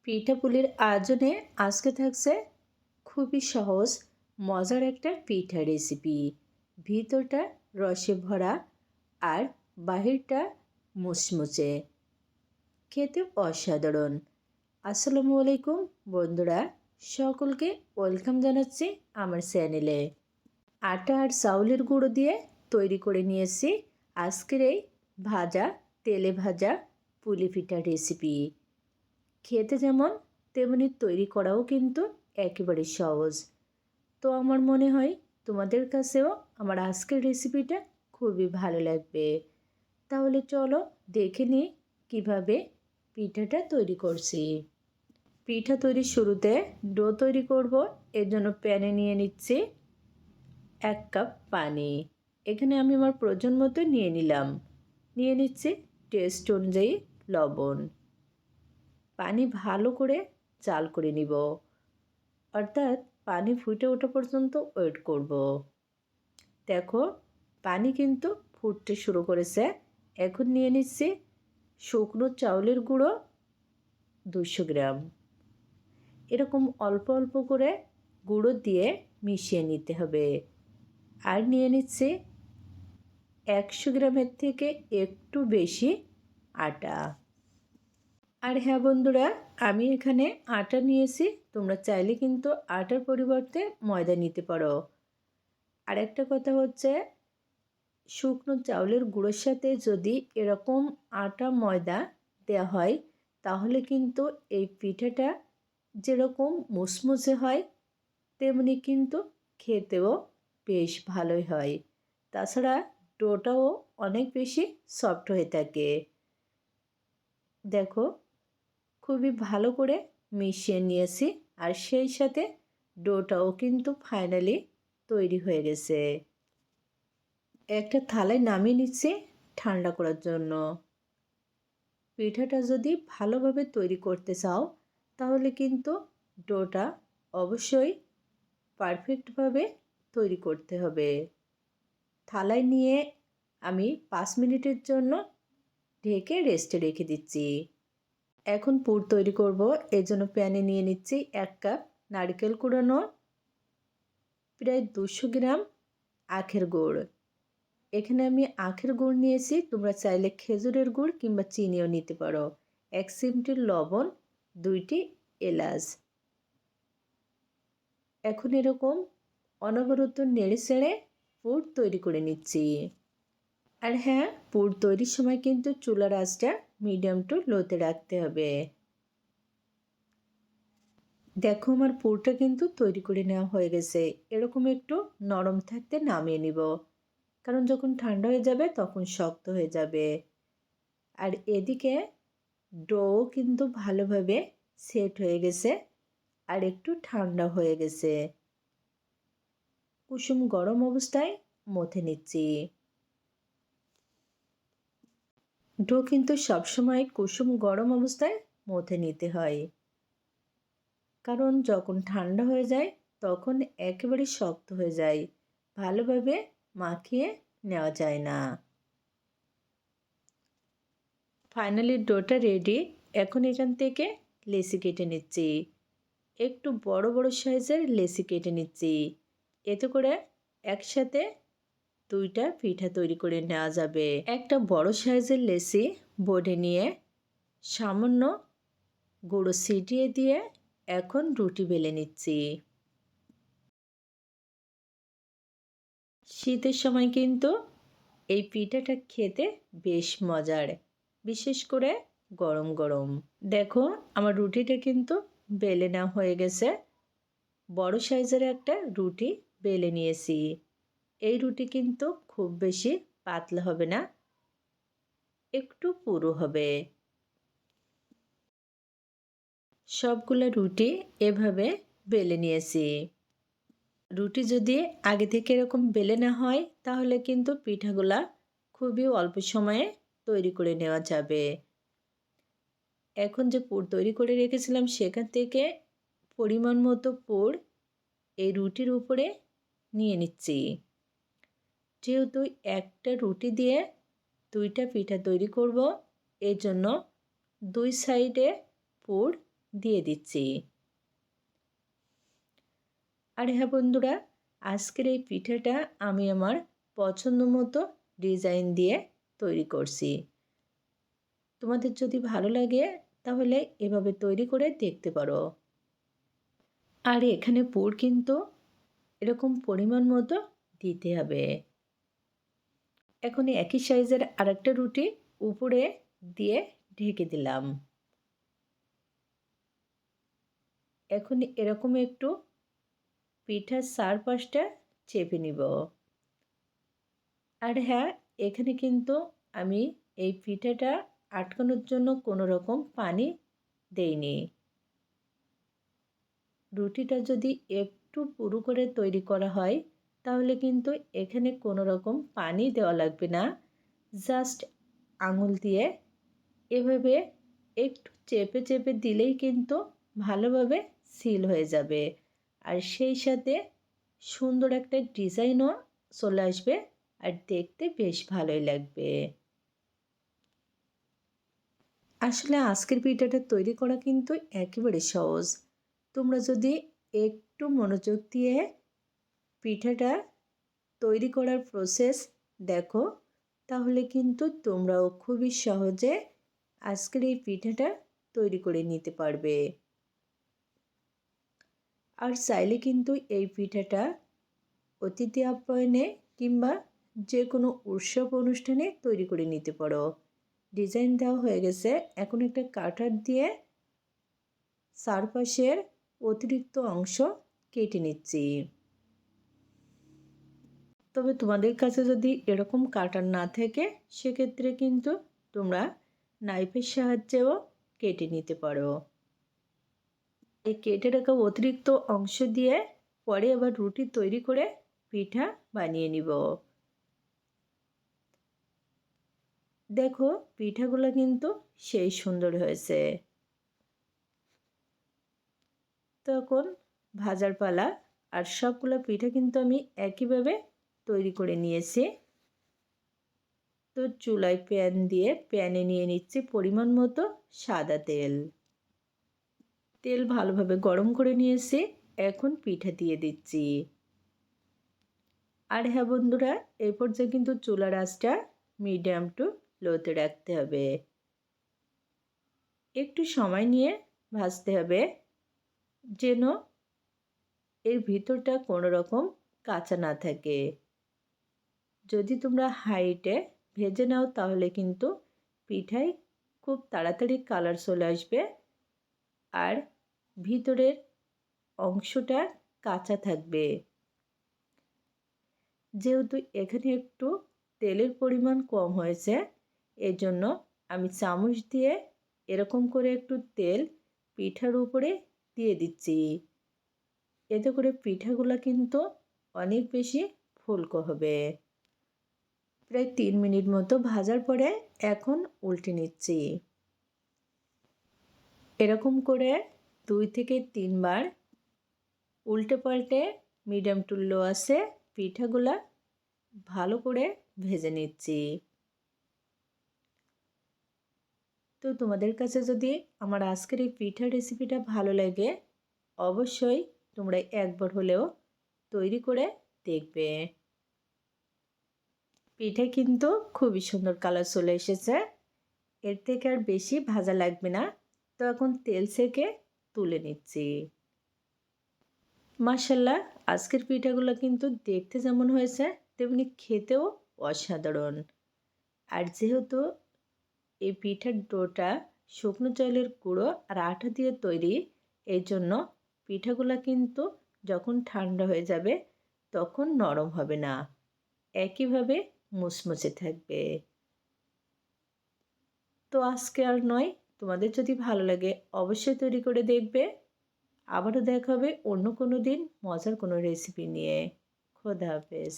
পিঠাপুলির আয়োজনে আজকে থাকছে খুবই সহজ মজার একটা পিঠা রেসিপি। ভিতরটা রসে ভরা আর বাহিরটা মুচমুচে, খেতে অসাধারণ। আসসালামু আলাইকুম বন্ধুরা, সকলকে ওয়েলকাম জানাচ্ছি আমার চ্যানেলে। আটা আর চাউলের গুঁড়ো দিয়ে তৈরি করে নিয়েছি আজকের এই ভাজা তেলে ভাজা পুলি পিঠা রেসিপি। খেতে যেমন তেমনি তৈরি করাও কিন্তু একেবারে সহজ। তো আমার মনে হয় তোমাদের কাছেও আমার আজকের রেসিপিটা খুবই ভালো লাগবে। তাহলে চলো দেখে নিই কীভাবে পিঠাটা তৈরি করছি। পিঠা তৈরির শুরুতে ডো তৈরি করব, এর জন্য প্যানে নিয়ে নিচ্ছি 1 কাপ পানি। এখানে আমি আমার প্রয়োজন মতো নিয়ে নিলাম। নিয়ে নিচ্ছি টেস্ট অনুযায়ী লবণ। পানি ভালো করে জাল করে নিব, অর্থাৎ পানি ফুটে ওঠা পর্যন্ত ওয়েট করব। দেখো পানি কিন্তু ফুটতে শুরু করেছে। এখন নিয়ে নিচ্ছি শুকনো চাউলের গুঁড়ো 200 গ্রাম। এরকম অল্প অল্প করে গুঁড়ো দিয়ে মিশিয়ে নিতে হবে। আর নিয়ে নিচ্ছি 100 গ্রামের থেকে একটু বেশি আটা। আর হ্যাঁ বন্ধুরা, আমি এখানে আটা নিয়েছি, তোমরা চাইলে কিন্তু আটার পরিবর্তে ময়দা নিতে পারো। আর একটা কথা হচ্ছে, শুকনো চাউলের গুঁড়োর সাথে যদি এরকম আটা ময়দা দেওয়া হয় তাহলে কিন্তু এই পিঠাটা যেরকম মুসমুসে হয় তেমনি কিন্তু খেতেও বেশ ভালোই হয়। তাছাড়া ডোটাও অনেক বেশি সফট হয়ে থাকে। দেখো খুবই ভালো করে মিশিয়ে নিয়েছি, আর সেই সাথে ডোটাও কিন্তু ফাইনালি তৈরি হয়ে গেছে। একটা থালায় নামিয়ে নিচ্ছি ঠান্ডা করার জন্য। পিঠাটা যদি ভালোভাবে তৈরি করতে চাও তাহলে কিন্তু ডোটা অবশ্যই পারফেক্টভাবে তৈরি করতে হবে। থালায় নিয়ে আমি 5 মিনিটের জন্য ঢেকে রেস্টে রেখে দিচ্ছি। এখন পুর তৈরি করব, এর জন্য প্যানে নিয়ে নিচ্ছি 1 কাপ নারকেল কুড়ানো, প্রায় 200 গ্রাম আখের গুড়। এখানে আমি আখের গুড় নিয়েছি, তোমরা চাইলে খেজুরের গুড় কিংবা চিনিও নিতে পারো। 1 চিমটি লবণ, 2টি এলাচ। এখন এরকম অনবরত নেড়ে চেড়ে পুর তৈরি করে নিচ্ছি। আর হ্যাঁ, পুর তৈরির সময় কিন্তু চুলার আঁচটা মিডিয়াম টু লোতে রাখতে হবে। দেখো আমার পুরটা কিন্তু তৈরি করে নেওয়া হয়ে গেছে। এরকম একটু নরম থাকতে নামিয়ে নিব, কারণ যখন ঠান্ডা হয়ে যাবে তখন শক্ত হয়ে যাবে। আর এদিকে ডো কিন্তু ভালোভাবে সেট হয়ে গেছে আর একটু ঠান্ডা হয়ে গেছে। কুসুম গরম অবস্থায় মথে নিচ্ছি। ডো কিন্তু সবসময় কুসুম গরম অবস্থায় মথে নিতে হয়, কারণ যখন ঠান্ডা হয়ে যায় তখন একেবারে শক্ত হয়ে যায়, ভালোভাবে মাখিয়ে নেওয়া যায় না। ফাইনালি ডোটা রেডি। এখন এখান থেকে লেচি কেটে নিচ্ছি। একটু বড় বড় সাইজের লেচি কেটে নিচ্ছি, এতে করে একসাথে 2টা পিঠা তৈরি করে নেওয়া যাবে। একটা বড় সাইজের লেচি বোর্ডে নিয়ে সামান্য গুঁড়ো ছিটিয়ে দিয়ে এখন রুটি বেলে নিচ্ছি। শীতের সময় কিন্তু এই পিঠাটা খেতে বেশ মজার, বিশেষ করে গরম গরম। দেখো আমার রুটিটা কিন্তু বেলে নেওয়া হয়ে গেছে। বড় সাইজের একটা রুটি বেলে নিয়েছি। এই রুটি কিন্তু খুব বেশি পাতলা হবে না, একটু পুরু হবে। সবগুলো রুটি এভাবে বেলে নিয়েছি। রুটি যদি আগে থেকে এরকম বেলে না হয় তাহলে কিন্তু পিঠাগুলা খুবই অল্প সময়ে তৈরি করে নেওয়া যাবে। এখন যে পুর তৈরি করে রেখেছিলাম সেখান থেকে পরিমাণ মতো পুর এই রুটির উপরে নিয়ে নিচ্ছি। যেহেতু একটা রুটি দিয়ে 2টা পিঠা তৈরি করব, এর জন্য 2 সাইডে পুর দিয়ে দিচ্ছি। আর হ্যাঁ বন্ধুরা, আজকের এই পিঠাটা আমি আমার পছন্দ মতো ডিজাইন দিয়ে তৈরি করছি। তোমাদের যদি ভালো লাগে তাহলে এভাবে তৈরি করে দেখতে পারো। আর এখানে পুর কিন্তু এরকম পরিমাণ মতো দিতে হবে। এখন একই সাইজের আরেকটা রুটি উপরে দিয়ে ঢেকে দিলাম। এখন এরকম একটু পিঠার চারপাশটা চেপে নিব। আর হ্যাঁ, এখানে কিন্তু আমি এই পিঠাটা আটকানোর জন্য কোনো রকম পানি দেইনি। রুটিটা যদি একটু পুরু করে তৈরি করা হয় তাহলে কিন্তু এখানে কোনো রকম পানি দেওয়া লাগবে না। জাস্ট আঙুল দিয়ে এভাবে একটু চেপে চেপে দিলেই কিন্তু ভালোভাবে সিল হয়ে যাবে। আর সেই সাথে সুন্দর একটা ডিজাইনও চলে আসবে আর দেখতে বেশ ভালোই লাগবে। আসলে আজকের পিঠাটা তৈরি করা কিন্তু একেবারে সহজ। তোমরা যদি একটু মনোযোগ দিয়ে পিঠাটা তৈরি করার প্রসেস দেখো তাহলে কিন্তু তোমরাও খুবই সহজে আজকের এই পিঠাটা তৈরি করে নিতে পারবে। আর চাইলে কিন্তু এই পিঠাটা অতিথি আপ্যায়নে কিংবা যে কোনো উৎসব অনুষ্ঠানে তৈরি করে নিতে পারো। ডিজাইন দেওয়া হয়ে গেছে, এখন একটা কাটার দিয়ে চারপাশের অতিরিক্ত অংশ কেটে নিচ্ছি। তবে তোমাদের কাছে যদি এরকম কাটার না থাকে সেক্ষেত্রে কিন্তু তোমরা নাইফের সাহায্যেও কেটে নিতে পারো। এই কেটে রাখা অতিরিক্ত অংশ দিয়ে পরে আবার রুটি তৈরি করে পিঠা বানিয়ে নিব। দেখো পিঠাগুলো কিন্তু সেই সুন্দর হয়েছে। তখন ভাজার পালা। আর সবগুলো পিঠা কিন্তু আমি একইভাবে তৈরি করে নিয়েছি। তো চুলায় প্যান দিয়ে প্যানে নিয়ে নিচ্ছি পরিমাণ মতো সাদা তেল। তেল ভালোভাবে গরম করে নিয়েছি, এখন পিঠা দিয়ে দিচ্ছি। আর হ্যাঁ বন্ধুরা, এই পর্যায়ে কিন্তু চুলার আঁচটা মিডিয়াম টু লোতে রাখতে হবে। একটু সময় নিয়ে ভাজতে হবে যেন এর ভিতরটা কোনো রকম কাঁচা না থাকে। যদি তোমরা হাইটে ভেজে নাও তাহলে কিন্তু পিঠায় খুব তাড়াতাড়ি কালার চলে আসবে আর ভিতরের অংশটা কাঁচা থাকবে। যেহেতু এখানে একটু তেলের পরিমাণ কম হয়েছে এজন্য আমি চামচ দিয়ে এরকম করে একটু তেল পিঠার উপরে দিয়ে দিচ্ছি। এতে করে পিঠাগুলো কিন্তু অনেক বেশি ফুলকো হবে। প্রায় 3 মিনিট মতো ভাজার পরে এখন উল্টে নিচ্ছি। এরকম করে 2 থেকে 3 বার উল্টে পাল্টে মিডিয়াম টু লো আছে পিঠাগুলা ভালো করে ভেজে নিচ্ছি। তো তোমাদের কাছে যদি আমার আজকের এই পিঠার রেসিপিটা ভালো লাগে অবশ্যই তোমরা একবার হলেও তৈরি করে দেখবে। পিঠে কিন্তু খুবই সুন্দর কালার চলে এসেছে। এর থেকে আর বেশি ভাজা লাগবে না। তো এখন তেল থেকে তুলে নিচ্ছি। মাশাআল্লাহ, আজকের পিঠাগুলো কিন্তু দেখতে যেমন হয়েছে তেমনি খেতেও অসাধারণ। আর যেহেতু এই পিঠার ডোটা শুকনো চালের গুঁড়ো আর আটা দিয়ে তৈরি, এই জন্য পিঠাগুলো কিন্তু যখন ঠান্ডা হয়ে যাবে তখন নরম হবে না, একইভাবে মুচমুচে থাকবে। তো আজকে আর নয়, তোমাদের যদি ভালো লাগে অবশ্যই তৈরি করে দেখবে। আবারও দেখা হবে অন্য কোনো দিন মজার কোনো রেসিপি নিয়ে। খোদা হাফেজ।